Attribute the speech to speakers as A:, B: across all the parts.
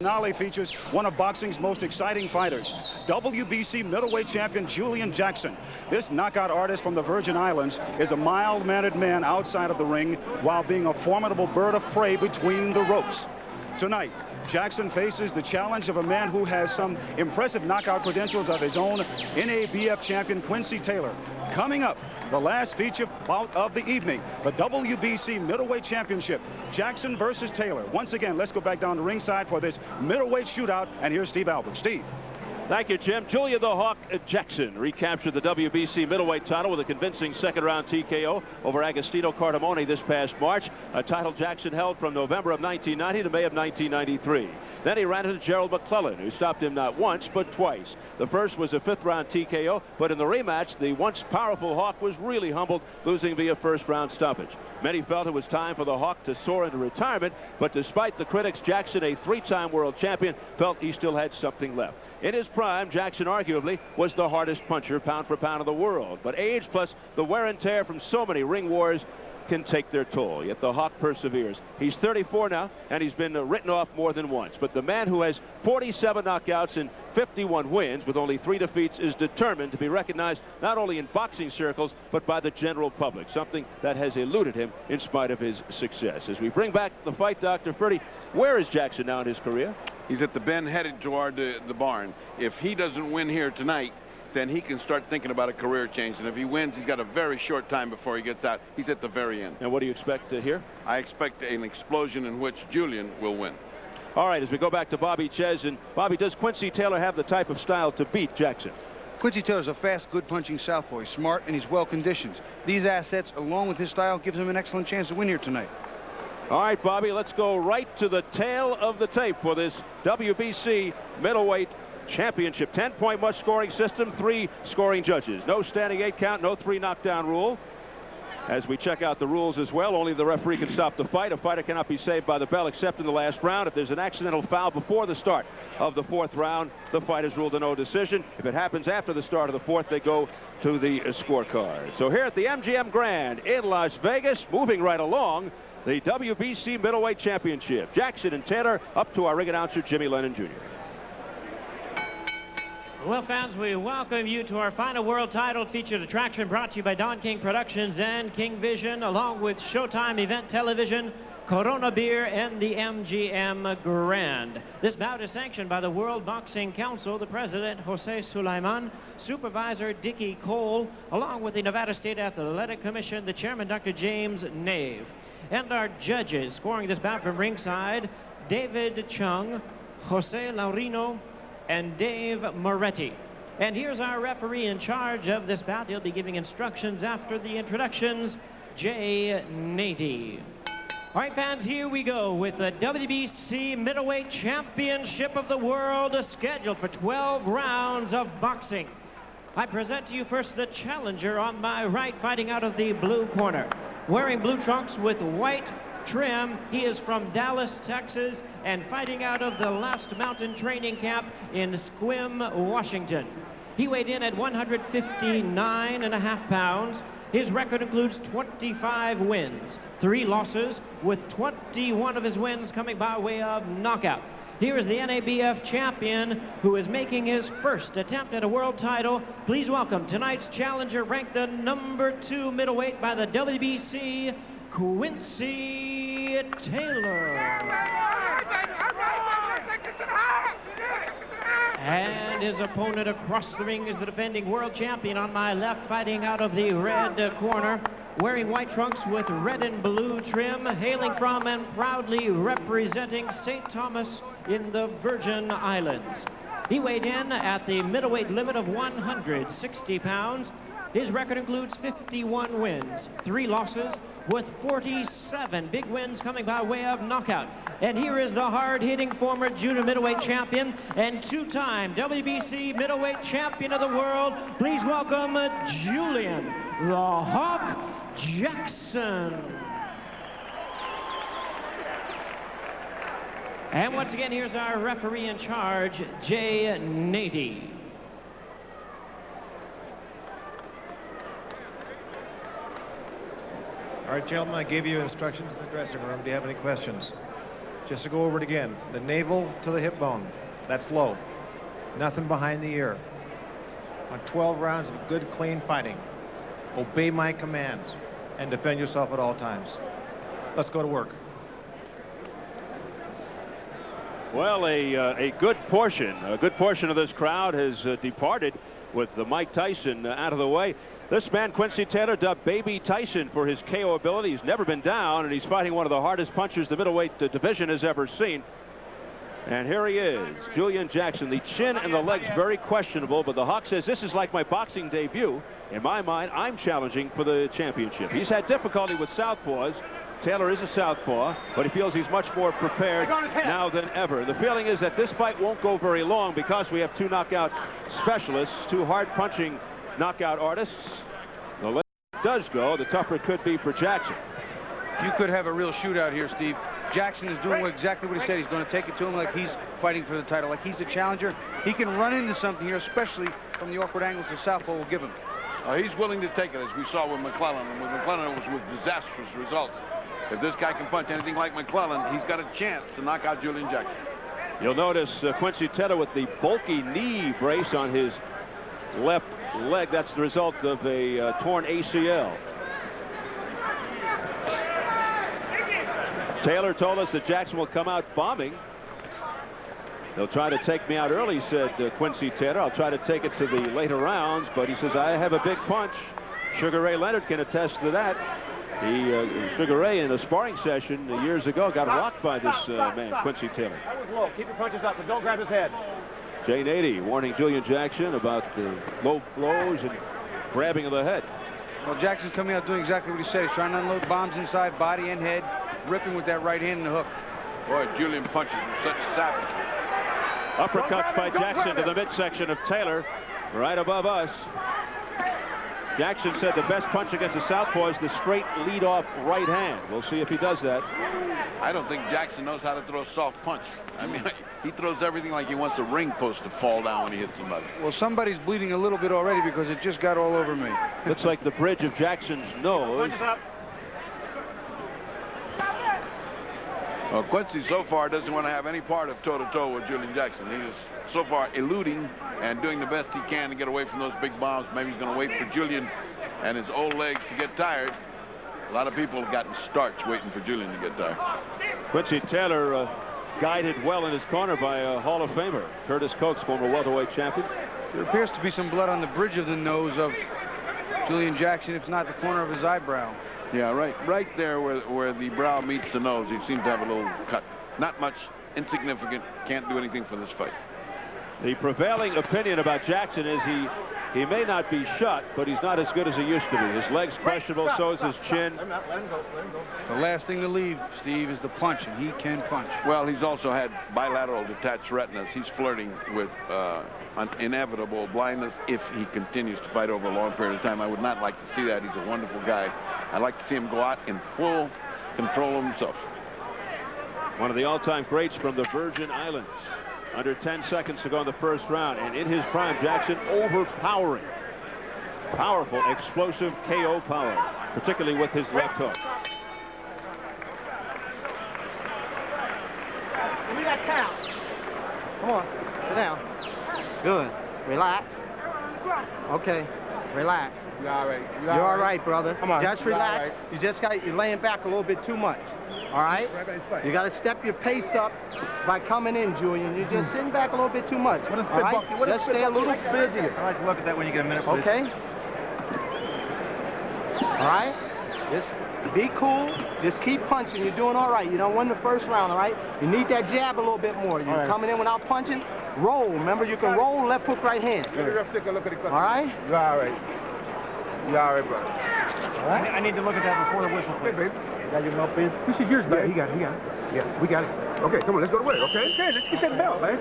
A: Finale features one of boxing's most exciting fighters, WBC middleweight champion Julian Jackson. This knockout artist from the Virgin Islands is a mild-mannered man outside of the ring while being a formidable bird of prey between the ropes. Tonight, Jackson faces the challenge of a man who has some impressive knockout credentials of his own, NABF champion Quincy Taylor. Coming up, the last feature bout of the evening, the WBC Middleweight Championship, Jackson versus Taylor. Once again, let's go back down to ringside for this middleweight shootout, and here's Steve Albert. Steve.
B: Thank you, Jim. Julian the Hawk Jackson recaptured the WBC middleweight title with a convincing second-round TKO over Agostino Cardamone this past March, a title Jackson held from November of 1990 to May of 1993. Then he ran into Gerald McClellan, who stopped him not once, but twice. The first was a fifth-round TKO, but in the rematch, the once powerful Hawk was really humbled, losing via first-round stoppage. Many felt it was time for the Hawk to soar into retirement, but despite the critics, Jackson, a three-time world champion, felt he still had something left. In his prime, Jackson arguably was the hardest puncher pound for pound in the world, but age plus the wear and tear from so many ring wars can take their toll. Yet the Hawk perseveres. He's 34 now, and he's been written off more than once. But the man who has 47 knockouts and 51 wins with only 3 defeats is determined to be recognized not only in boxing circles, but by the general public, something that has eluded him in spite of his success. As we bring back the fight, Dr. Ferdy, where is Jackson now in his career?
C: He's at the bend headed toward the barn. If he doesn't win here tonight, then he can start thinking about a career change. And if he wins, he's got a very short time before he gets out. He's at the very end.
B: And what do you expect to hear?
C: I expect an explosion in which Julian will win.
B: All right, as we go back to Bobby Ches. And Bobby, does Quincy Taylor have the type of style to beat Jackson?
D: Quincy Taylor's a fast, good-punching southpaw. He's smart and he's well-conditioned. These assets, along with his style, gives him an excellent chance to win here tonight.
B: All right, Bobby, let's go right to the tail of the tape for this WBC middleweight championship. 10-point must scoring system, 3 scoring judges. No standing 8 count, no 3 knockdown rule. As we check out the rules as well, only the referee can stop the fight. A fighter cannot be saved by the bell except in the last round. If there's an accidental foul before the start of the 4th round, the fight is ruled a no decision. If it happens after the start of the 4th, they go to the scorecard. So here at the MGM Grand in Las Vegas, moving right along, the WBC Middleweight Championship. Jackson and Taylor, up to our ring announcer, Jimmy Lennon Jr.
E: Well, fans, we welcome you to our final world title featured attraction brought to you by Don King Productions and King Vision, along with Showtime Event Television, Corona Beer, and the MGM Grand. This bout is sanctioned by the World Boxing Council, the president, Jose Sulaiman, supervisor, Dickie Cole, along with the Nevada State Athletic Commission, the chairman, Dr. James Nave. And our judges scoring this bout from ringside, David Chung, Jose Laurino, and Dave Moretti. And here's our referee in charge of this bout. He'll be giving instructions after the introductions, Jay Nady. All right, fans, here we go with the WBC Middleweight Championship of the World, scheduled for 12 rounds of boxing. I present to you first the challenger on my right, fighting out of the blue corner. Wearing blue trunks with white trim, he is from Dallas, Texas, and fighting out of the Last Mountain Training Camp in Sequim, Washington. He weighed in at 159.5 pounds. His record includes 25 wins, 3 losses, with 21 of his wins coming by way of knockout. Here is the NABF champion who is making his first attempt at a world title. Please welcome tonight's challenger, ranked the #2 middleweight by the WBC, Quincy Taylor. And his opponent across the ring is the defending world champion on my left, fighting out of the red corner, wearing white trunks with red and blue trim, hailing from and proudly representing St. Thomas in the Virgin Islands. He weighed in at the middleweight limit of 160 pounds. His record includes 51 wins, 3 losses, with 47 big wins coming by way of knockout. And here is the hard-hitting former junior middleweight champion and 2-time WBC middleweight champion of the world. Please welcome Julian the Hawk Jackson. And once again, here's our referee in charge, Jay Nady.
F: All right, gentlemen, I gave you instructions in the dressing room. Do you have any questions? Just to go over it again, the navel to the hip bone, that's low. Nothing behind the ear. On 12 rounds of good, clean fighting, obey my commands and defend yourself at all times. Let's go to work.
B: Well, a good portion of this crowd has departed with the Mike Tyson out of the way. This man, Quincy Taylor, dubbed Baby Tyson for his KO ability. He's never been down, and he's fighting one of the hardest punchers the middleweight division has ever seen. And here he is, Julian Jackson. The chin and the legs very questionable, but the Hawk says, this is like my boxing debut. In my mind, I'm challenging for the championship. He's had difficulty with southpaws. Taylor is a southpaw, but he feels he's much more prepared now than ever. The feeling is that this fight won't go very long because we have two knockout specialists, two hard-punching knockout artists. The later it does go, the tougher it could be for Jackson.
D: You could have a real shootout here, Steve. Jackson is doing exactly what he said. He's going to take it to him like he's fighting for the title, like he's a challenger. He can run into something here, especially from the awkward angles the southpaw will give him.
C: He's willing to take it, as we saw with McClellan. And with McClellan, it was with disastrous results. If this guy can punch anything like McClellan, he's got a chance to knock out Julian Jackson.
B: You'll notice Quincy Taylor with the bulky knee brace on his left leg. That's the result of a torn ACL. Taylor told us that Jackson will come out bombing. They'll try to take me out early, said Quincy Taylor. I'll try to take it to the later rounds, but he says, I have a big punch. Sugar Ray Leonard can attest to that. Sugar Ray, in a sparring session years ago, got rocked by this man, Quincy Taylor.
G: That was low. Keep your punches up, but don't grab his head.
B: Jay Nady warning Julian Jackson about the low blows and grabbing of the head.
D: Well, Jackson's coming out doing exactly what he said. He's trying to unload bombs inside, body and head, ripping with that right hand and the hook.
C: Boy, Julian punches with such savagery.
B: Uppercuts by Jackson to the midsection of Taylor, right above us. Jackson said the best punch against the southpaw is the straight lead-off right hand. We'll see if he does that.
C: I don't think Jackson knows how to throw a soft punch. I mean, he throws everything like he wants the ring post to fall down when he hits somebody.
D: Well, somebody's bleeding a little bit already because it just got all over me.
B: Looks like the bridge of Jackson's nose.
C: Well, Quincy so far doesn't want to have any part of toe-to-toe with Julian Jackson. He is so far eluding and doing the best he can to get away from those big bombs. Maybe he's going to wait for Julian and his old legs to get tired. A lot of people have gotten starch waiting for Julian to get tired.
B: Quincy Taylor guided well in his corner by a Hall of Famer, Curtis Coates, former welterweight champion.
D: There appears to be some blood on the bridge of the nose of Julian Jackson, if not the corner of his eyebrow.
C: Yeah, right there where the brow meets the nose. He seems to have a little cut. Not much, insignificant, can't do anything for this fight.
B: The prevailing opinion about Jackson is he may not be shot, but he's not as good as he used to be. His leg's questionable, so is his chin.
G: Let him go.
D: The last thing to leave, Steve, is the punch, and he can punch.
C: Well, he's also had bilateral detached retinas. He's flirting with an inevitable blindness if he continues to fight over a long period of time. I would not like to see that. He's a wonderful guy. I'd like to see him go out in full control of himself.
B: One of the all-time greats from the Virgin Islands. Under 10 seconds to go in the first round, and in his prime, Jackson overpowering. Powerful, explosive KO power, particularly with his left hook.
G: Give me that count. Come on, sit down. Good. Relax. Okay, relax.
H: You all right?
G: You're all right, brother.
H: Come on.
G: Just
H: You all
G: relax.
H: right?
G: You're laying back a little bit too much. All right? You got to step your pace up by coming in, Julian. You're just sitting back a little bit too much. All right? Just stay a little busier.
F: I'd like to look at that when you get a minute, please.
G: Okay? All right? Just be cool. Just keep punching. You're doing all right. You don't win the first round, all right? You need that jab a little bit more. You're coming in without punching. Roll. Remember, you can roll left hook, right hand.
H: Let me just take a look at the
G: All right?
H: You all right? You all right, brother?
G: All right?
F: I need to look at that before the whistle, please.
H: Hey, baby.
G: Got your mouthpiece?
H: This is yours, man. Yeah, he got it. Yeah, we got it. Okay, come on, let's go to work, okay? Okay, let's get that belt, man.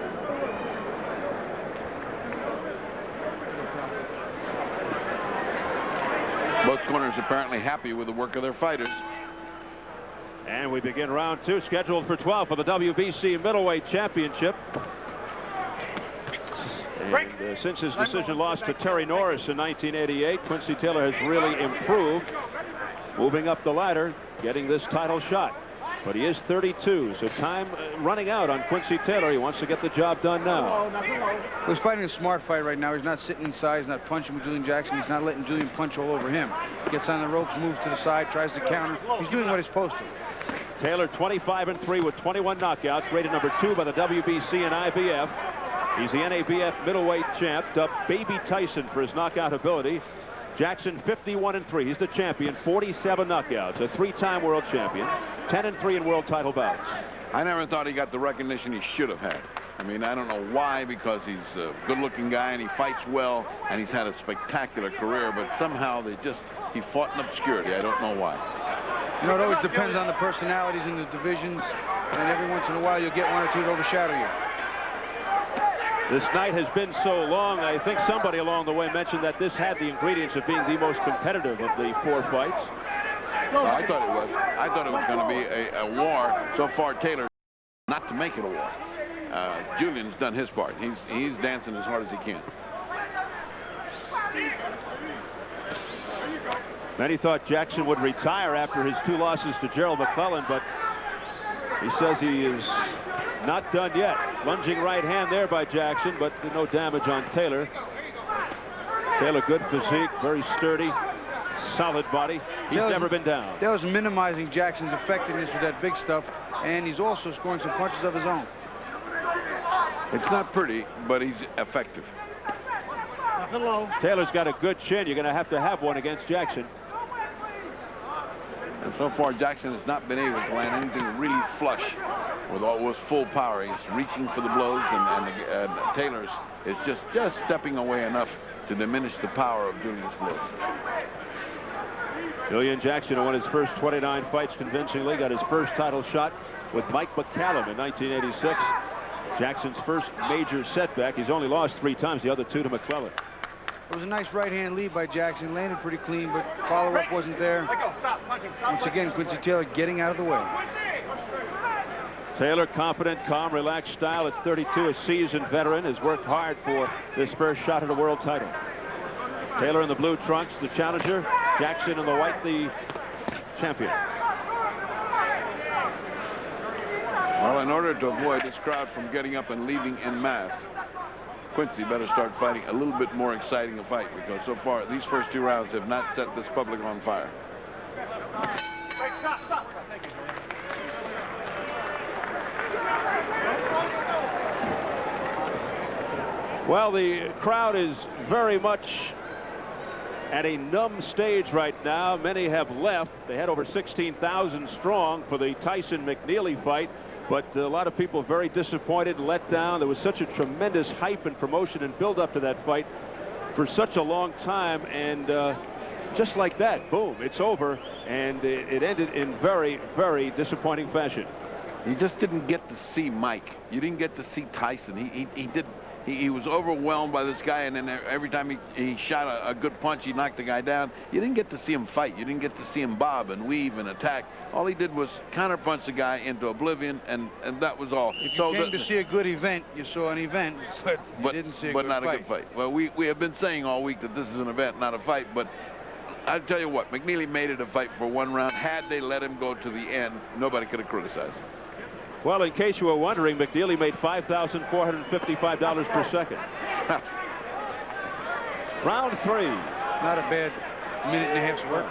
C: Both corners apparently happy with the work of their fighters.
B: And we begin round two, scheduled for 12 for the WBC Middleweight Championship. And since his decision loss to Terry Norris in 1988, Quincy Taylor has really improved, moving up the ladder, getting this title shot. but he is 32, so time running out on Quincy Taylor. He wants to get the job done now.
D: He's fighting a smart fight right now. He's not sitting inside. He's not punching with Julian Jackson. He's not letting Julian punch all over him. He gets on the ropes, moves to the side, tries to counter. He's doing what he's supposed to.
B: Taylor 25-3 with 21 knockouts, rated number 2 by the WBC and IBF. He's the NABF middleweight champ, dubbed Baby Tyson for his knockout ability. Jackson 51-3. He's the champion, 47 knockouts, a 3-time world champion, 10-3 in world title bouts.
C: I never thought he got the recognition he should have had. I mean, I don't know why, because he's a good-looking guy and he fights well and he's had a spectacular career, but somehow he fought in obscurity. I don't know why.
D: You know, it always depends on the personalities in the divisions, and every once in a while you'll get one or two that overshadow you.
B: This night has been so long, I think somebody along the way mentioned that this had the ingredients of being the most competitive of the 4 fights.
C: Well, I thought it was. I thought it was going to be a war. So far, Taylor not to make it a war. Julian's done his part. He's dancing as hard as he can.
B: Many thought Jackson would retire after his 2 losses to Gerald McClellan, but he says he is not done yet. Lunging right hand there by Jackson, but no damage on Taylor. Taylor, good physique, very sturdy, solid body. He's never been down.
D: That was minimizing Jackson's effectiveness with that big stuff, and he's also scoring some punches of his own.
C: It's not pretty, but he's effective.
B: Taylor's got a good chin. You're going to have one against Jackson.
C: And so far, Jackson has not been able to land anything really flush with full power. He's reaching for the blows, and Taylor's is just stepping away enough to diminish the power of Julian's blows.
B: Julian Jackson, who won his first 29 fights convincingly, got his first title shot with Mike McCallum in 1986. Jackson's first major setback. He's only lost 3 times, the other 2 to McClellan.
D: It was a nice right-hand lead by Jackson. Landed pretty clean, but follow-up wasn't there. Once again, Quincy Taylor getting out of the way.
B: Taylor, confident, calm, relaxed style at 32, a seasoned veteran, has worked hard for this first shot at a world title. Taylor in the blue trunks, the challenger. Jackson in the white, the champion.
C: Well, in order to avoid this crowd from getting up and leaving en masse, Quincy better start fighting a little bit more exciting a fight, because so far these first 2 rounds have not set this public on fire.
B: Well, the crowd is very much at a numb stage right now. Many have left. They had over 16,000 strong for the Tyson-McNeely fight. But a lot of people very disappointed and let down. There was such a tremendous hype and promotion and build up to that fight for such a long time. And just like that, boom, it's over. And it ended in very, very disappointing fashion.
C: You just didn't get to see Mike. You didn't get to see Tyson. He was overwhelmed by this guy, and then every time he shot a good punch, he knocked the guy down. You didn't get to see him fight. You didn't get to see him bob and weave and attack. All he did was counterpunch the guy into oblivion, and that was all.
D: If you came to see a good event, you saw an event, but you didn't see a good fight.
C: But not a good fight. Well, we have been saying all week that this is an event, not a fight, but I'll tell you what, McNeely made it a fight for 1 round. Had they let him go to the end, nobody could have criticized him.
B: Well, in case you were wondering, McNeely made $5,455 per second. Round 3.
D: Not a bad minute and a half's work.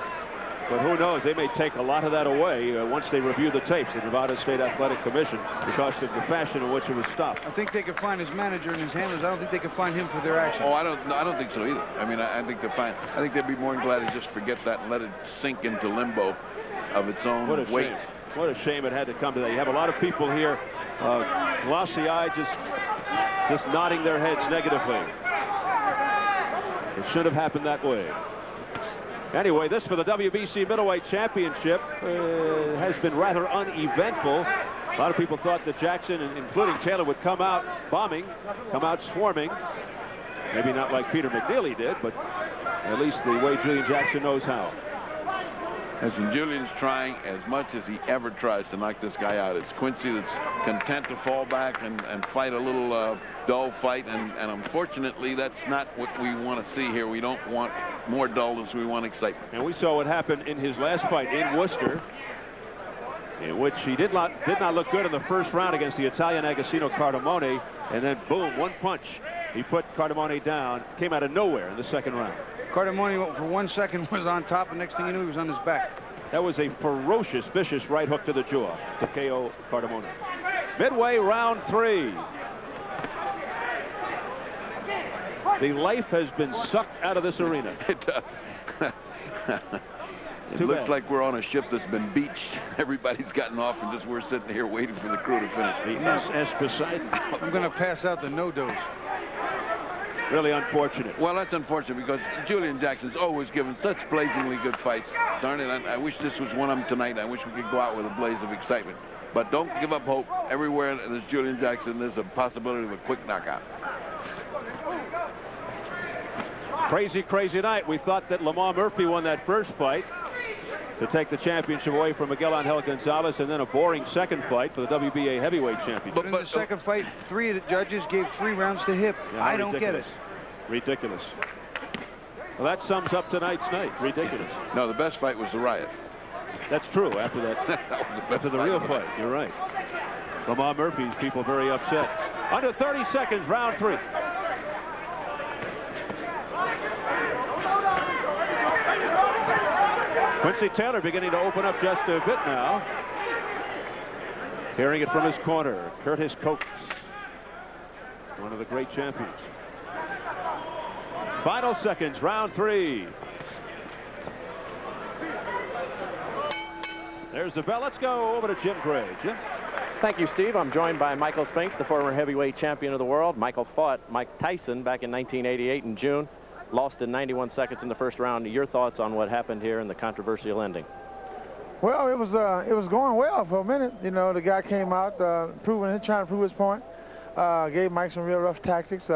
B: But who knows? They may take a lot of that away once they review the tapes, the Nevada State Athletic Commission, because of the fashion in which it was stopped.
D: I think they could find his manager and his handlers. I don't think they could find him for their action.
C: Oh, I don't think so either. I mean, I think they're fine. I think they'd be more than glad to just forget that and let it sink into limbo of its own weight.
B: Shame. What a shame it had to come to that. You have a lot of people here, glossy-eyed, just nodding their heads negatively. It should have happened that way. Anyway, this for the WBC Middleweight Championship has been rather uneventful. A lot of people thought that Jackson, including Taylor, would come out bombing, come out swarming. Maybe not like Peter McNeely did, but at least the way Julian Jackson knows how.
C: Listen, Julian's trying as much as he ever tries to knock this guy out. It's Quincy that's content to fall back and fight a little dull fight, and unfortunately that's not what we want to see here. We don't want more dullness, we want excitement.
B: And we saw what happened in his last fight in Worcester. in which he did not look good in the first round against the Italian Agostino Cardamone, and then boom, one punch. He put Cardamone down, came out of nowhere in the second round.
D: Cardamone for 1 second was on top, and next thing you knew, he was on his back.
B: That was a ferocious, vicious right hook to the jaw to KO Cardamone. Midway, round 3. The life has been sucked out of this arena.
C: It does. It looks like we're on a ship that's been beached. Everybody's gotten off, and just we're sitting here waiting for the crew to finish.
B: The SS Poseidon.
D: I'm going to pass out the no-dose.
B: Really unfortunate.
C: Well, that's unfortunate because Julian Jackson's always given such blazingly good fights. Darn it, I wish this was one of them tonight. I wish we could go out with a blaze of excitement. But don't give up hope. Everywhere there's Julian Jackson, there's a possibility of a quick knockout.
B: Crazy, crazy night. We thought that Lamar Murphy won that first fight to take the championship away from Miguel Angel Gonzalez, and then a boring second fight for the WBA heavyweight championship.
D: But in the second fight, 3 of the judges gave 3 rounds to hip.
B: Yeah,
D: I don't get it.
B: Ridiculous. Well, that sums up tonight's night. Ridiculous.
C: No, the best fight was the riot.
B: That's true. After that, after the real fight, you're right. Lamar Murphy's people very upset. Under 30 seconds, round 3. Quincy Taylor beginning to open up just a bit now. Hearing it from his corner, Curtis Coates, one of the great champions. Final seconds, round 3. There's the bell. Let's go over to Jim Gray. Jim?
I: Thank you, Steve. I'm joined by Michael Spinks, the former heavyweight champion of the world. Michael fought Mike Tyson back in 1988 in June. Lost in 91 seconds in the first round. Your thoughts on what happened here in the controversial ending?
J: Well, it was going well for a minute. You know, the guy came out trying to prove his point. Gave Mike some real rough tactics,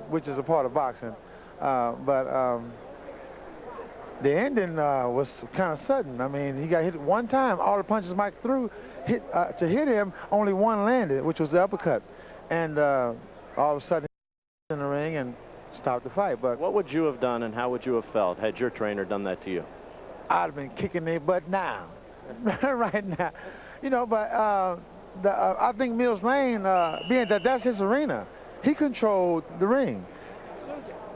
J: which is a part of boxing. But the ending was kind of sudden. I mean, he got hit one time. All the punches Mike threw to hit him, only one landed, which was the uppercut. And all of a sudden, in the ring and stopped the fight. But
I: what would you have done, and how would you have felt had your trainer done that to you?
J: I'd have been kicking their butt now, right now. You know, but I think Mills Lane, being that that's his arena, he controlled the ring.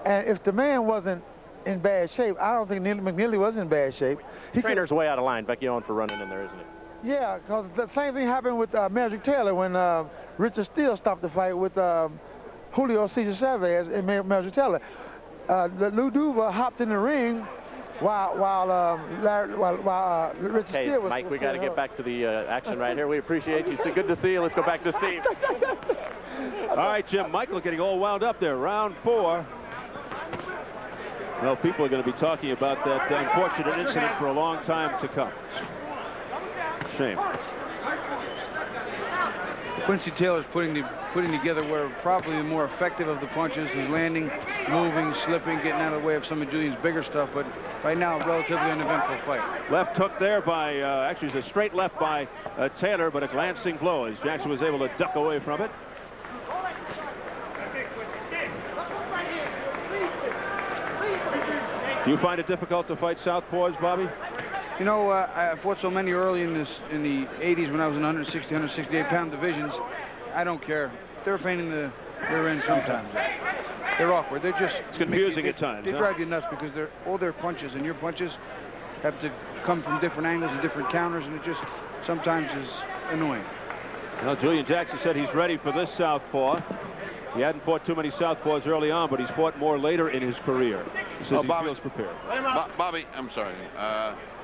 J: And if the man wasn't in bad shape, I don't think McNeely was in bad shape.
I: Trainer's way out of line. Vecchione for running in there, isn't it?
J: Yeah, because the same thing happened with Magic Taylor when Richard Steele stopped the fight with Julio Cesar Chavez and Magic Taylor. Lou Duva hopped in the ring while Richard Steele was...
I: Mike, we got to get back to the action right here. We appreciate you. It's good to see you. Let's go back to Steve.
B: All right, Jim. Michael getting all wound up there. Round 4. Well, people are going to be talking about that unfortunate incident for a long time to come. Shame.
D: Quincy Taylor's putting together where probably the more effective of the punches. He's landing, moving, slipping, getting out of the way of some of Julian's bigger stuff. But right now, relatively uneventful fight.
B: Left hook there by, actually it's a straight left by Taylor, but a glancing blow as Jackson was able to duck away from it. Do you find it difficult to fight southpaws, Bobby?
D: You know, I fought so many early in the 80s when I was in 160, 168-pound divisions. I don't care. They're feigning the rear end sometimes. They're awkward. They're just...
B: It's confusing at times.
D: They drive you nuts because all their punches and your punches have to come from different angles and different counters, and it just sometimes is annoying.
B: Well, Julian Jackson said he's ready for this southpaw. He hadn't fought too many southpaws early on, but he's fought more later in his career. He says he feels prepared.
C: Bobby, I'm sorry.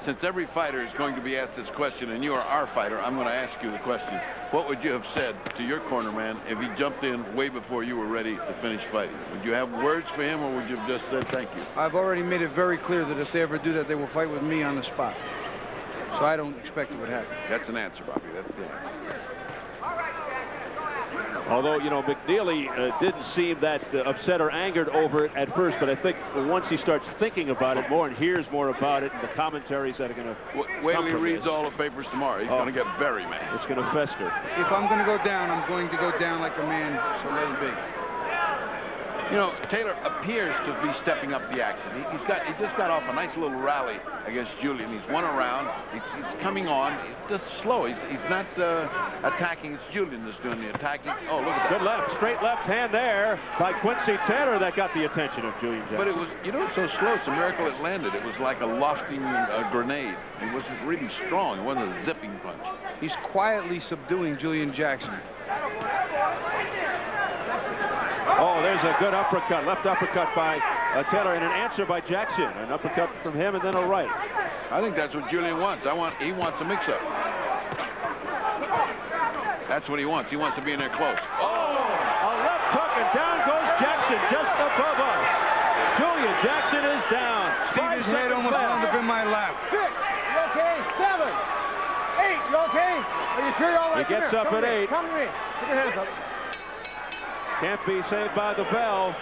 C: Since every fighter is going to be asked this question, and you are our fighter, I'm going to ask you the question. What would you have said to your corner man if he jumped in way before you were ready to finish fighting? Would you have words for him, or would you have just said thank you?
D: I've already made it very clear that if they ever do that, they will fight with me on the spot. So I don't expect it would happen.
C: That's an answer, Bobby. That's the answer.
B: Although, you know, McNeely didn't seem that upset or angered over it at first, but I think once he starts thinking about it more and hears more about it and the commentaries that are going to
C: wait till he reads all the papers tomorrow. He's going to get very mad.
B: It's going to fester.
D: If I'm going to go down, I'm going to go down like a man, so let him be.
C: You know, Taylor appears to be stepping up the action. He just got off a nice little rally against Julian. He's won a round. He's coming on. It's just slow. He's not attacking. It's Julian that's doing the attacking. Oh, look at that.
B: Good left, straight left hand there by Quincy Taylor. That got the attention of Julian Jackson.
C: But it was, you know, so slow. It's a miracle it landed. It was like a lofting grenade. It wasn't really strong. It wasn't a zipping punch.
D: He's quietly subduing Julian Jackson.
B: Oh, there's a good uppercut, left uppercut by Taylor, and an answer by Jackson. An uppercut from him and then a right.
C: I think that's what Julian wants. He wants a mix-up. That's what he wants. He wants to be in there close.
B: Oh, a left hook, and down goes Jackson just above us. Julian Jackson is down.
D: Steve, his head almost wound up in my lap.
J: 6, you okay? 7, 8, you okay? Are you sure you're all right?
B: He gets up at 8.
J: Come to me. Put your hands up.
B: Can't be saved by the bell,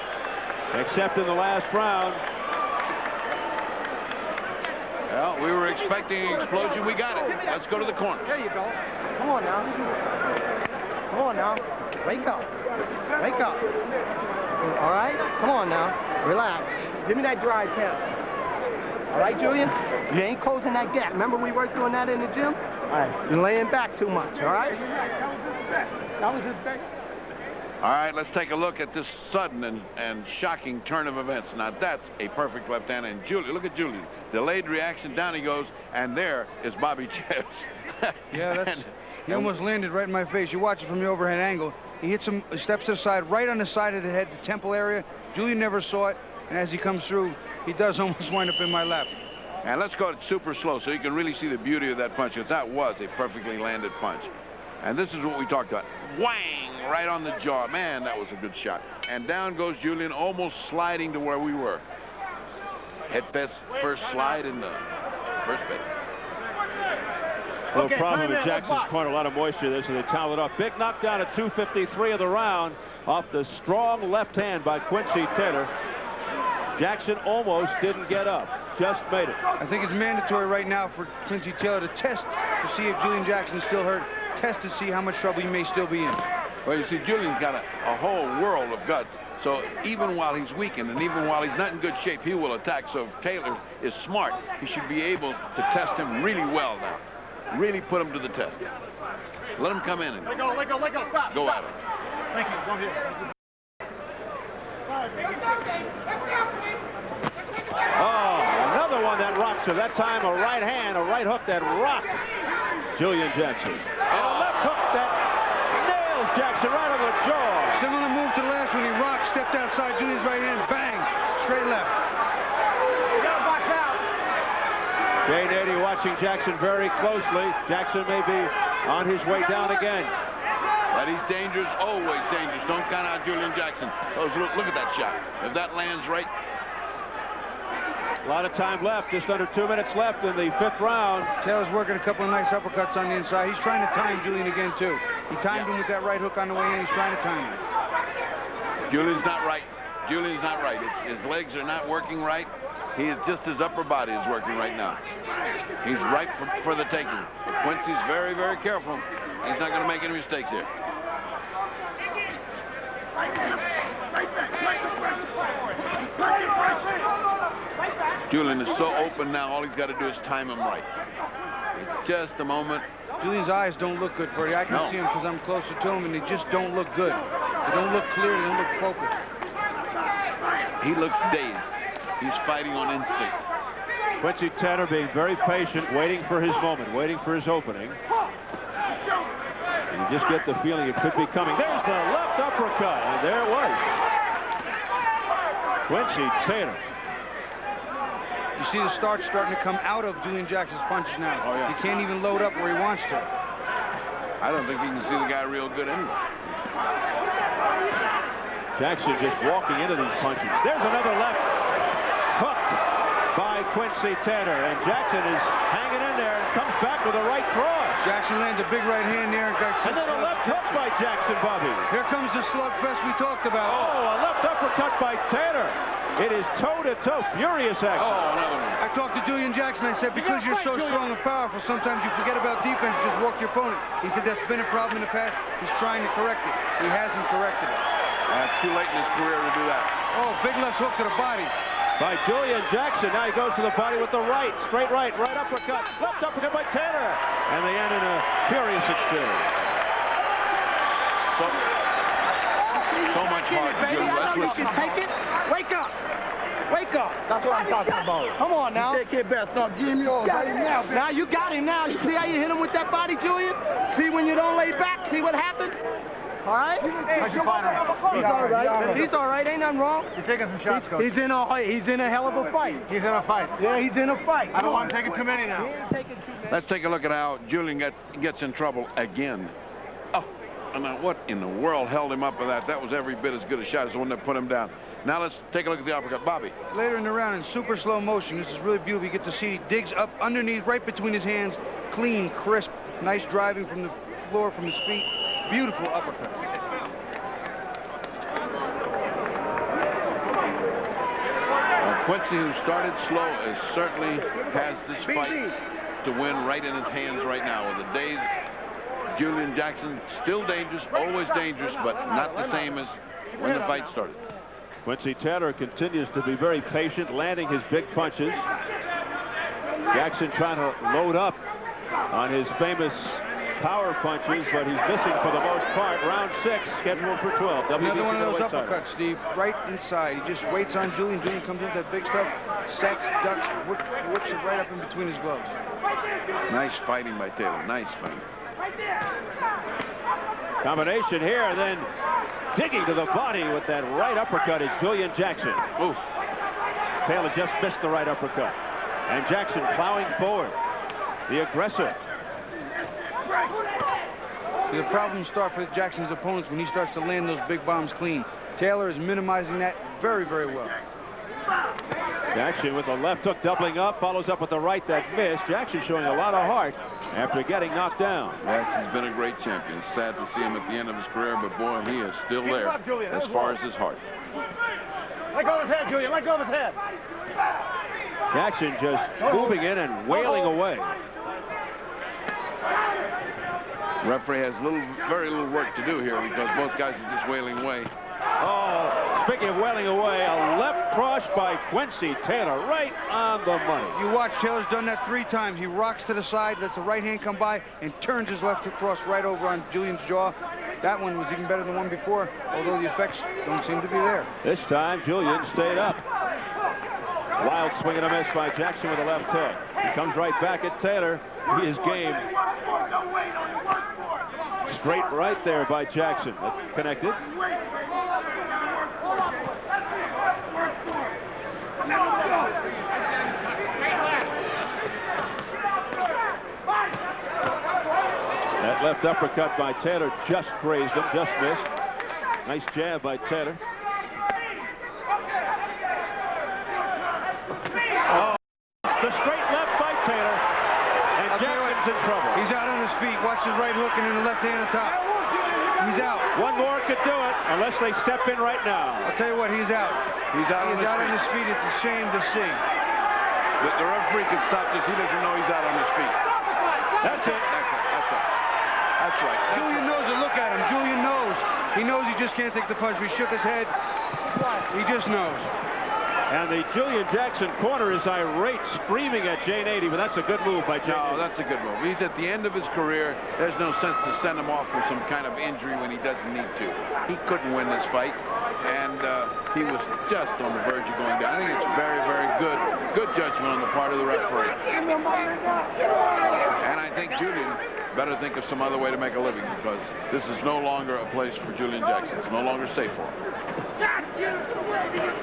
B: except in the last round.
C: Well, we were expecting an explosion. We got it. Let's go to the corner.
G: There you go. Come on now. Come on now. Wake up. Wake up. All right? Come on now. Relax. Give me that dry towel. All right, Julian? You ain't closing that gap. Remember we worked doing that in the gym? All right. You're laying back too much, all right? That was his best.
C: All right, let's take a look at this sudden and shocking turn of events. Now, that's a perfect left hand. And Julian, look at Julian. Delayed reaction, down he goes, and there is Bobby Chess.
D: Yeah, he almost landed right in my face. You watch it from the overhead angle. He hits him, steps to the side, right on the side of the head, the temple area. Julian never saw it, and as he comes through, he does almost wind up in my lap.
C: And let's go super slow so you can really see the beauty of that punch, because that was a perfectly landed punch. And this is what we talked about. Whang! Right on the jaw. Man, that was a good shot. And down goes Julian, almost sliding to where we were. Head first slide in the first base.
B: Little problem in Jackson's corner, a lot of moisture there, so they towel it off. Big knockdown at 2:53 of the round off the strong left hand by Quincy Taylor. Jackson almost didn't get up, just made it.
D: I think it's mandatory right now for Quincy Taylor to test to see if Julian Jackson is still hurt. Test to see how much trouble he may still be in.
C: Well, you see, Julian's got a whole world of guts. So even while he's weakened and even while he's not in good shape, he will attack. So if Taylor is smart, he should be able to test him really well now. Really put him to the test. Let him come in and
J: Let go, stop.
C: go at him.
J: Thank you, go here.
B: Oh, another one that rocks him. That time a right hand, a right hook that rocked Julian Jackson. And a left hook that nails Jackson right on the jaw.
D: Similar move to the last one. He rocked, stepped outside Julian's right hand, bang, straight left.
J: You gotta box out.
B: Jay Nady watching Jackson very closely. Jackson may be on his way down again.
C: But he's dangerous, always dangerous. Don't count out Julian Jackson. Look at that shot. If that lands right.
B: A lot of time left, just under 2 minutes left in the 5th round.
D: Taylor's working a couple of nice uppercuts on the inside. He's trying to time Julian again, too. He timed him with that right hook on the way in. He's trying to time him.
C: Julian's not right. Julian's not right. His legs are not working right. He is just his upper body is working right now. He's ripe for the taking. But Quincy's very, very careful. He's not going to make any mistakes here. Julian is so open now, all he's got to do is time him right. It's just a moment.
D: Julian's eyes don't look good, Bertie. I can see him because I'm closer to him, and they just don't look good. They don't look clear. They don't look focused.
C: He looks dazed. He's fighting on instinct.
B: Quincy Taylor being very patient, waiting for his moment, waiting for his opening. And you just get the feeling it could be coming. There's the left uppercut, and there it was. Quincy Taylor.
D: You see the starch starting to come out of Julian Jackson's punches now.
C: Oh, yeah.
D: He can't even load up where he wants to.
C: I don't think he can see the guy real good anyway.
B: Jackson just walking into these punches. There's another left hook by Quincy Taylor, and Jackson is hanging in there and comes back with a right cross.
D: Jackson lands a big right hand there.
B: And then a left hook by Jackson, Bobby.
D: Here comes the slugfest we talked about.
B: Oh, a left uppercut by Taylor. It is toe-to-toe, furious action.
C: Oh, another one.
D: I talked to Julian Jackson. I said, because you're so strong and powerful, sometimes you forget about defense and just walk your opponent. He said that's been a problem in the past. He's trying to correct it. He hasn't corrected it.
C: Too late in his career to do that.
D: Oh, big left hook to the body.
B: By Julian Jackson. Now he goes to the body with the right. Straight right uppercut. Left uppercut by Taylor. And they end in a furious exchange.
C: So much heart, Julian. Let's listen.
G: Take it. Wake up. Wake up. That's what I'm talking about. Come on now.
H: Take it back. Stop Jimmy.
G: Now you got him now. You see how you hit him with that body, Julian? See when you don't lay back? See what happens? All right?
H: How's your fighter?
G: He's all right. He's all right. Ain't nothing wrong.
H: You're taking some shots, Coach.
G: He's in a hell of a fight.
H: He's in a fight.
G: Yeah, he's in a fight.
H: I don't want him taking too many now.
G: He ain't taking too many.
C: Let's take a look at how Julian gets in trouble again. Oh, and now what in the world held him up with that? That was every bit as good a shot as the one that put him down. Now let's take a look at the uppercut. Bobby.
D: Later in the round in super slow motion. This is really beautiful. You get to see he digs up underneath, right between his hands. Clean, crisp, nice driving from the floor, from his feet. Beautiful uppercut.
C: Quincy, who started slow, certainly has this fight to win right in his hands right now. With the days, Julian Jackson still dangerous, always dangerous, but not the same as when the fight started.
B: Quincy Taylor continues to be very patient, landing his big punches. Jackson trying to load up on his famous power punches, but he's missing for the most part. Round 6, scheduled for 12.
D: Another one of those
B: WBC
D: uppercuts, Steve, right inside. He just waits on Julian. Julian comes in with that big stuff, sets, ducks, whips it right up in between his gloves.
C: Nice fighting by Taylor. Nice fighting.
B: Combination here, and then digging to the body with that right uppercut is Julian Jackson. Ooh. Taylor just missed the right uppercut. And Jackson plowing forward. The aggressor.
D: The problems start for Jackson's opponents when he starts to land those big bombs clean. Taylor is minimizing that very, very well.
B: Jackson with the left hook doubling up, follows up with the right that missed. Jackson showing a lot of heart after getting knocked down.
C: Jackson's been a great champion. It's sad to see him at the end of his career, but boy, he is still there as far as his heart.
H: Let go of his head, Julian. Let go of his head.
B: Jackson just moving in and wailing away.
C: Referee has very little work to do here because both guys are just wailing away.
B: Oh, speaking of wailing away, a left cross by Quincy Taylor, right on the money.
D: You watch, Taylor's done that 3 times. He rocks to the side, lets the right hand come by, and turns his left cross right over on Julian's jaw. That one was even better than one before, although the effects don't seem to be there.
B: This time, Julian stayed up. Wild swing and a miss by Jackson with a left hook. He comes right back at Taylor. He is game. Straight right there by Jackson. That's connected. That left uppercut by Taylor just grazed him, just missed. Nice jab by Taylor. Oh, the straight left by Taylor. And Jackson's in trouble.
D: He's out on his feet. Watch his right hook and then the left hand on top. He's out.
B: One more could do it, unless they step in right now.
D: I'll tell you what, he's out.
C: He's out on
D: his feet. It's a shame to see.
C: The referee can stop this. He doesn't know he's out on his feet.
B: That's it.
C: That's right.
D: Julian knows to look at him. Julian knows. He knows he just can't take the punch. He shook his head. He just knows.
B: And the Julian Jackson corner is irate, screaming at Jane 80, but that's a good move by Jackson.
C: No, that's a good move. He's at the end of his career. There's no sense to send him off for some kind of injury when he doesn't need to. He couldn't win this fight, and he was just on the verge of going down. I think it's very, very good judgment on the part of the referee. And I think Julian better think of some other way to make a living, because this is no longer a place for Julian Jackson. It's no longer safe for him.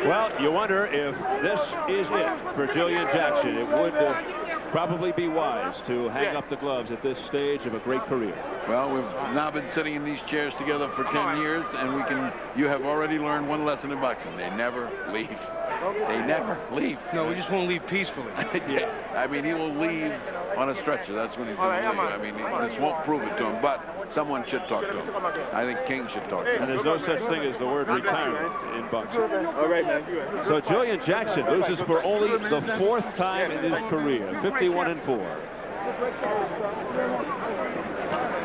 B: Well, you wonder if this is it for Julian Jackson. It would probably be wise to hang up the gloves at this stage of a great career.
C: Well, we've now been sitting in these chairs together for 10 years, and you have already learned one lesson in boxing. They never leave. They never leave.
D: No, we just won't leave peacefully.
C: Yeah. I mean, he will leave on a stretcher. That's when he's going to leave. I mean, this won't prove it to him, but someone should talk to him. I think King should talk to him.
B: And there's no such thing as the word retirement in boxing.
H: All right, man.
B: So Julian Jackson loses for only the 4th time in his career, 51-4.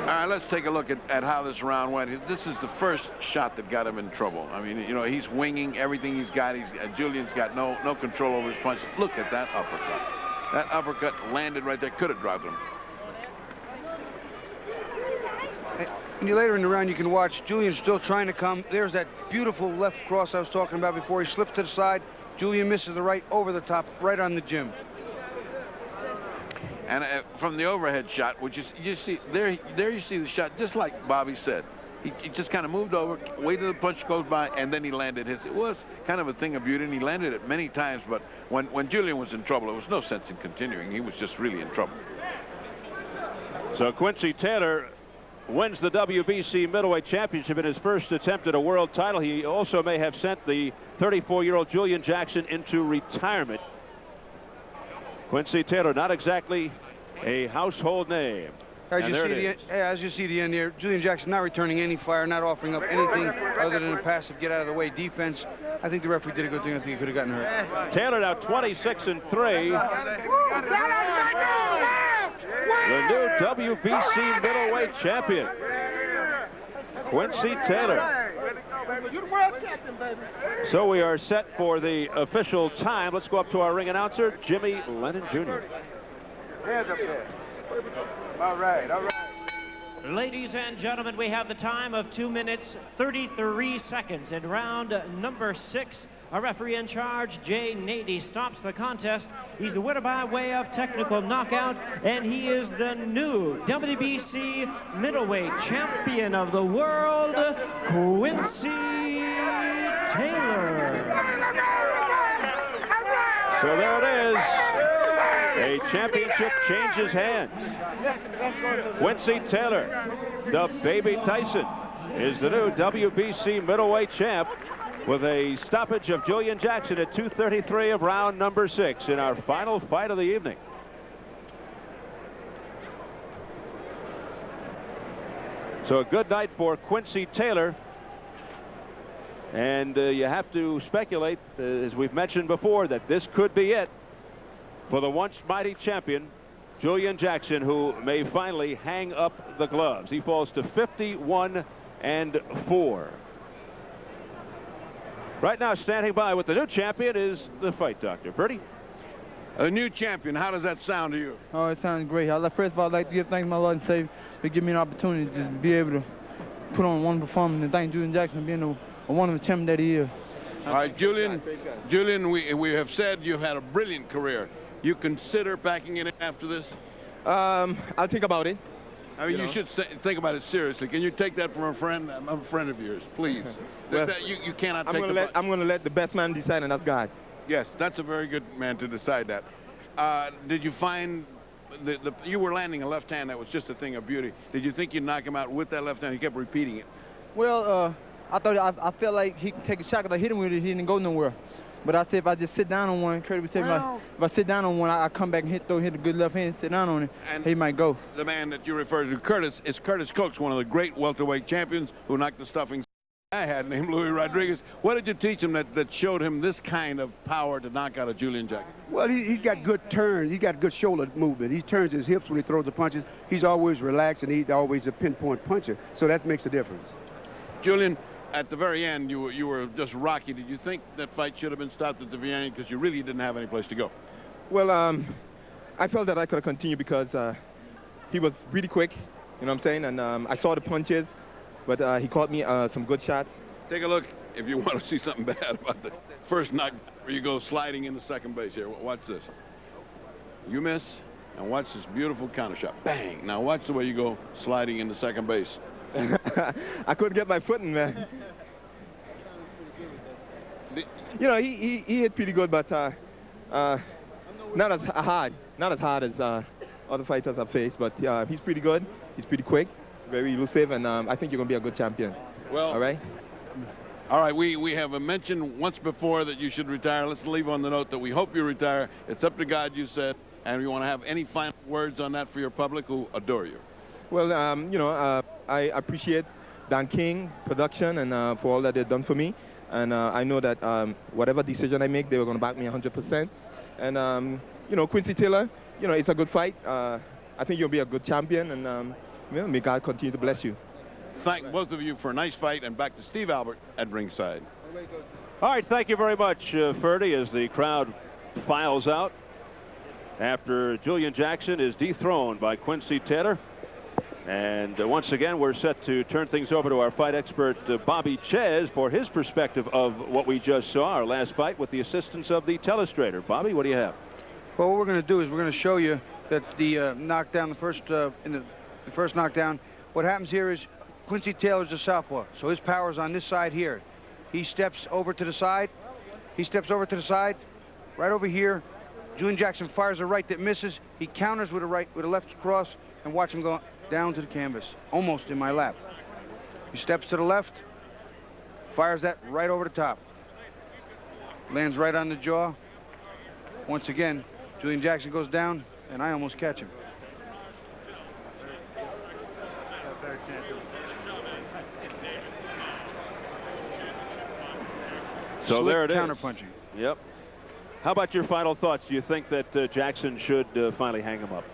C: All right, let's take a look at how this round went. This is the first shot that got him in trouble. I mean, you know, he's winging everything he's got. Julian's got no control over his punch. Look at that uppercut. That uppercut landed right there. Could have dropped him.
D: And later in the round, you can watch Julian still trying to come. There's that beautiful left cross I was talking about before. He slips to the side. Julian misses the right over the top, right on the gym.
C: And from the overhead shot, which is you see there you see the shot, just like Bobby said. He just kind of moved over, waited the punch goes by, and then he landed his. It was kind of a thing of beauty, and he landed it many times. But when Julian was in trouble, there was no sense in continuing. He was just really in trouble.
B: So Quincy Taylor wins the WBC Middleweight Championship in his first attempt at a world title. He also may have sent the 34-year-old Julian Jackson into retirement. Quincy Taylor, not exactly a household name.
D: As you see the end here, Julian Jackson not returning any fire, not offering up anything other than a passive get out of the way defense. I think the referee did a good thing. I think he could have gotten hurt.
B: Taylor now 26-3. The new WBC Middleweight champion, Quincy Taylor. So we are set for the official time. Let's go up to our ring announcer, Jimmy Lennon Jr.
H: Hands up there. All right, all right.
E: Ladies and gentlemen, we have the time of 2 minutes, 33 seconds in round number 6. Our referee in charge, Jay Nady, stops the contest. He's the winner by way of technical knockout, and he is the new WBC Middleweight Champion of the World, Quincy Taylor.
B: So there it is. A championship changes hands. Quincy Taylor, the Baby Tyson, is the new WBC Middleweight champ with a stoppage of Julian Jackson at 2:33 of round number 6 in our final fight of the evening. So a good night for Quincy Taylor. And you have to speculate, as we've mentioned before, that this could be it for the once mighty champion, Julian Jackson, who may finally hang up the gloves. He falls to 51-4. Right now, standing by with the new champion is the fight doctor. Bertie?
C: A new champion, how does that sound to you?
K: Oh, it sounds great. First of all, I'd like to give thanks to my Lord and Savior for giving me an opportunity to be able to put on one performance, and thank Julian Jackson for being a wonderful champion that he is.
C: All right, Julian, we have said you've had a brilliant career. You consider backing it after this?
L: I'll think about it.
C: I mean, you should think about it seriously. Can you take that from a friend? I'm a friend of yours, please.
L: Well,
C: you cannot
L: I'm going to let the best man decide, and that's God.
C: Yes, that's a very good man to decide that. Did you find you were landing a left hand that was just a thing of beauty? Did you think you'd knock him out with that left hand? He kept repeating it.
K: Well, I felt like he could take a shot because I hit him with it. He didn't go nowhere. But I said if I just sit down on one, Curtis was telling me if I sit down on one, I come back and hit a good left hand, sit down on it, and he might go.
C: The man that you referred to, Curtis, is Curtis Coates, one of the great welterweight champions who knocked the stuffing I had, named Louis Rodriguez. What did you teach him that showed him this kind of power to knock out a Julian Jackson?
H: Well, he's got good turns. He's got good shoulder movement. He turns his hips when he throws the punches. He's always relaxed, and he's always a pinpoint puncher. So that makes a difference.
C: Julian, at the very end, you were just rocky. Did you think that fight should have been stopped at the very end because you really didn't have any place to go?
L: Well, I felt that I could have continued because he was really quick, you know what I'm saying? And I saw the punches, but he caught me some good shots.
C: Take a look if you want to see something bad about the first knock where you go sliding into second base here. Watch this. You miss, and watch this beautiful counter shot. Bang! Now watch the way you go sliding into second base.
L: I couldn't get my footing, man. You know, he hit pretty good, but not as hard as other fighters I've faced. But he's pretty good. He's pretty quick, very elusive, and I think you're gonna be a good champion.
C: Well,
L: all right.
C: All right. We have mentioned once before that you should retire. Let's leave on the note that we hope you retire. It's up to God, you said, and you want to have any final words on that for your public who adore you.
L: Well, you know, I appreciate Dan King production and for all that they've done for me. And I know that whatever decision I make, they were going to back me 100%. And, you know, Quincy Taylor, you know, it's a good fight. I think you'll be a good champion. And, Well, may God continue to bless you.
C: Thank both of you for a nice fight, and back to Steve Albert at ringside.
B: All right, thank you very much, Ferdy, as the crowd files out after Julian Jackson is dethroned by Quincy Taylor. And once again, we're set to turn things over to our fight expert, Bobby Ches, for his perspective of what we just saw, our last fight, with the assistance of the telestrator. Bobby, what do you have?
D: Well, what we're going to do is we're going to show you that the knockdown, the first knockdown, what happens here is Quincy Taylor's a southpaw, so his power's on this side here. He steps over to the side. He steps over to the side, right over here. Julian Jackson fires a right that misses. He counters with a left cross, and watch him go down to the canvas, almost in my lap. He steps to the left, fires that right over the top. Lands right on the jaw. Once again, Julian Jackson goes down, and I almost catch him.
B: So there it is.
D: Counter-punching.
B: Yep. How about your final thoughts? Do you think that Jackson should finally hang him up?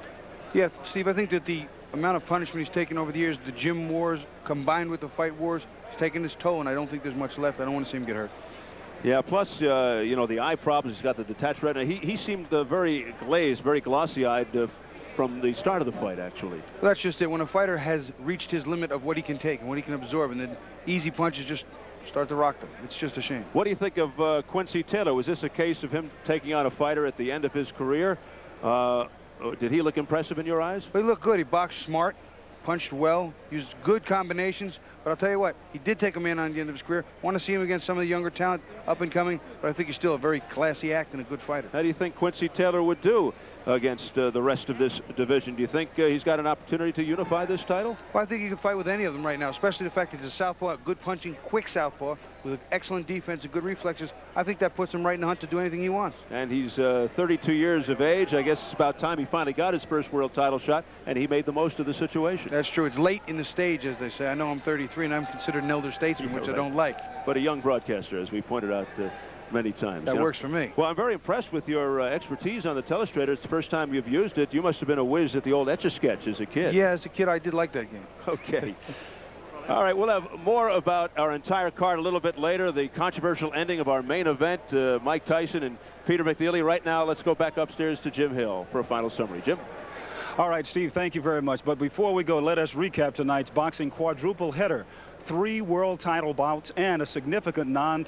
D: Yeah, Steve, I think that the amount of punishment he's taken over the years, the gym wars combined with the fight wars, he's taken his toll, and I don't think there's much left. I don't want to see him get hurt.
B: Yeah, plus, you know, the eye problems. He's got the detached retina. He seemed very glazed, very glossy-eyed from the start of the fight, actually.
D: Well, that's just it. When a fighter has reached his limit of what he can take and what he can absorb, and then easy punches just start to rock them. It's just a shame.
B: What do you think of Quincy Taylor? Was this a case of him taking on a fighter at the end of his career? Did he look impressive in your eyes?
D: Well, he looked good. He boxed smart, punched well, used good combinations. But I'll tell you what, he did take a man on the end of his career. Want to see him against some of the younger talent up and coming, but I think he's still a very classy act and a good fighter.
B: How do you think Quincy Taylor would do against the rest of this division? Do you think he's got an opportunity to unify this title?
D: Well, I think he can fight with any of them right now, especially the fact that he's a southpaw, good punching, quick southpaw, with excellent defense and good reflexes. I think that puts him right in the hunt to do anything he wants.
B: And he's 32 years of age. I guess it's about time he finally got his first world title shot, and he made the most of the situation.
D: That's true. It's late in the stage, as they say. I know I'm 33, and I'm considered an elder statesman, which I don't like.
B: But a young broadcaster, as we pointed out many times.
D: That works for me.
B: Well, I'm very impressed with your expertise on the telestrator. It's the first time you've used it. You must have been a whiz at the old Etch-a-Sketch as a kid.
D: Yeah, as a kid, I did like that game.
B: Okay. All right, we'll have more about our entire card a little bit later. The controversial ending of our main event, Mike Tyson and Peter McNeely. Right now, let's go back upstairs to Jim Hill for a final summary. Jim?
A: All right, Steve, thank you very much. But before we go, let us recap tonight's boxing quadruple header. 3 world title bouts and a significant non